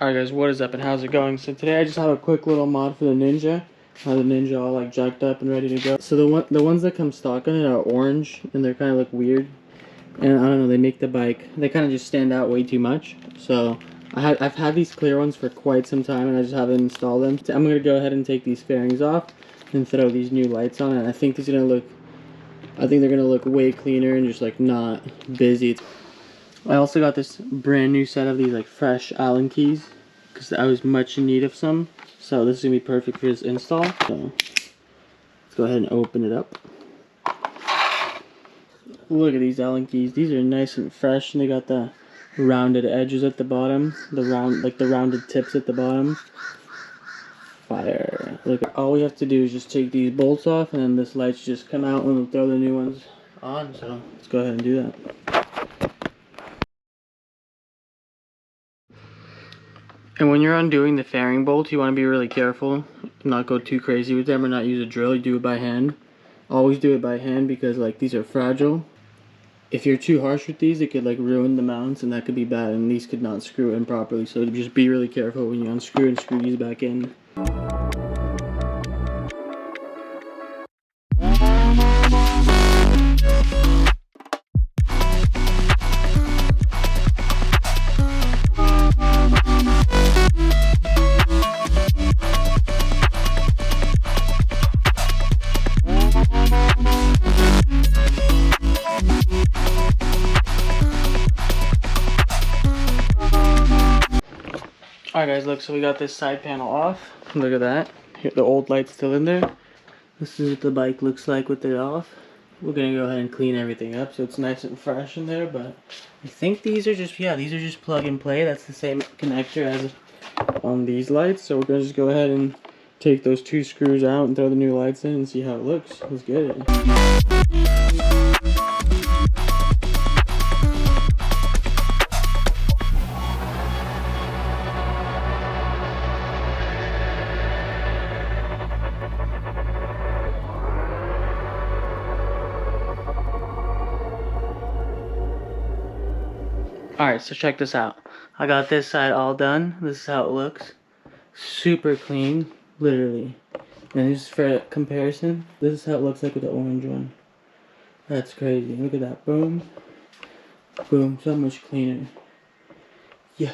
Alright guys, what is up and how's it going? So today I just have a quick little mod for the Ninja. I have the Ninja all like jacked up and ready to go. So the ones that come stock on it are orange and they're kind of look weird. And I don't know, they make the bike, they kind of just stand out way too much. So I've had these clear ones for quite some time and I just haven't installed them. So I'm going to go ahead and take these fairings off and throw these new lights on, and I think they're going to look way cleaner and just like not busy. I also got this brand new set of these like fresh Allen keys because I was much in need of some. So this is going to be perfect for this install. So let's go ahead and open it up. Look at these Allen keys. These are nice and fresh, and they got the rounded edges at the bottom. The rounded tips at the bottom. Fire. Look, all we have to do is just take these bolts off and then this lights just come out when we throw the new ones on. So let's go ahead and do that. And when you're undoing the fairing bolts, you want to be really careful, not go too crazy with them or not use a drill. You do it by hand. Always do it by hand because like these are fragile. If you're too harsh with these, it could like ruin the mounts and that could be bad, and these could not screw in properly. So just be really careful when you unscrew and screw these back in. Alright guys, look, so we got this side panel off. Look at that. The old light's still in there. This is what the bike looks like with it off. We're gonna go ahead and clean everything up so it's nice and fresh in there, but I think these are just, yeah, these are just plug and play. That's the same connector as on these lights. So we're gonna just go ahead and take those two screws out and throw the new lights in and see how it looks. Let's get it. Alright, so check this out. I got this side all done. This is how it looks. Super clean, literally. And just for comparison, this is how it looks like with the orange one. That's crazy. Look at that. Boom. Boom. So much cleaner. Yeah.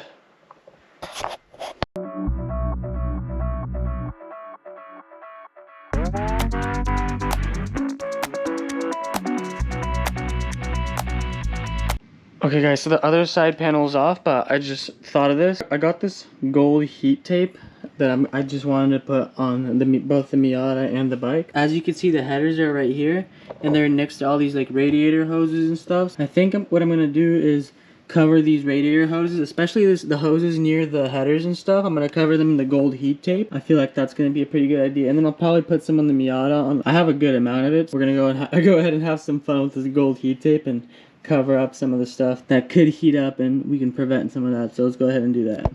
Okay guys, so the other side panel is off, but I just thought of this. I got this gold heat tape that I just wanted to put on both the Miata and the bike. As you can see, the headers are right here, and they're next to all these like radiator hoses and stuff. I think what I'm gonna do is cover these radiator hoses, especially the hoses near the headers and stuff. I'm gonna cover them in the gold heat tape. I feel like that's gonna be a pretty good idea. And then I'll probably put some on the Miata. I have a good amount of it. So we're gonna go ahead and have some fun with this gold heat tape and cover up some of the stuff that could heat up, and we can prevent some of that. So let's go ahead and do that.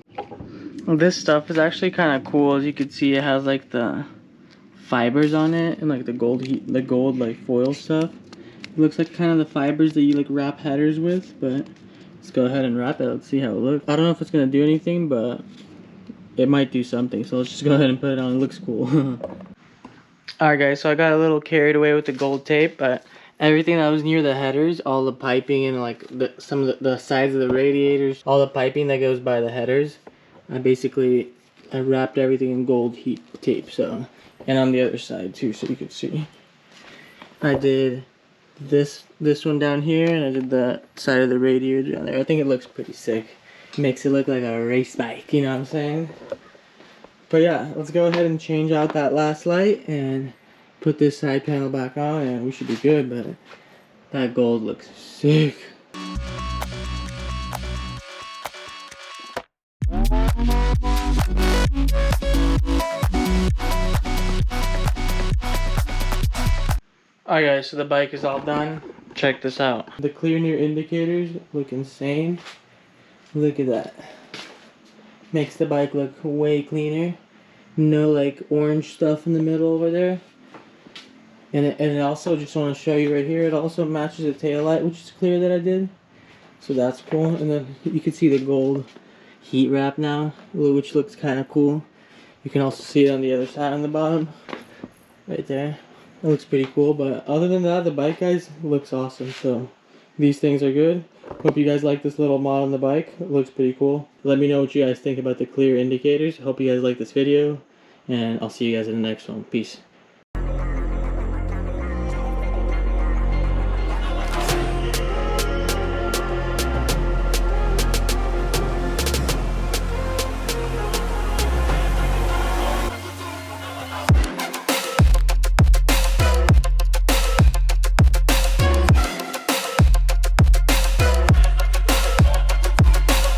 Well, this stuff is actually kind of cool. As you can see, it has like the fibers on it and like the gold like foil stuff. It looks like kind of the fibers that you like wrap headers with, but let's go ahead and wrap it. Let's see how it looks. I don't know if it's gonna do anything, but it might do something. So let's just go ahead and put it on. It looks cool. Alright guys, so I got a little carried away with the gold tape, but everything that was near the headers, all the piping and like some of the sides of the radiators, all the piping that goes by the headers, I wrapped everything in gold heat tape. So, and on the other side too, so you could see. I did this one down here, and I did the side of the radiator down there. I think it looks pretty sick. Makes it look like a race bike, you know what I'm saying? But yeah, let's go ahead and change out that last light and put this side panel back on, and we should be good. But that gold looks sick. Alright guys, so the bike is all done. Check this out. The clear near indicators look insane. Look at that. Makes the bike look way cleaner. No like orange stuff in the middle over there. And it also, just want to show you right here, it also matches the tail light, which is clear that I did. So that's cool. And then you can see the gold heat wrap now, which looks kind of cool. You can also see it on the other side on the bottom, right there. It looks pretty cool, but other than that, the bike, guys, looks awesome. So these things are good. Hope you guys like this little mod on the bike. It looks pretty cool. Let me know what you guys think about the clear indicators. Hope you guys like this video, and I'll see you guys in the next one. Peace.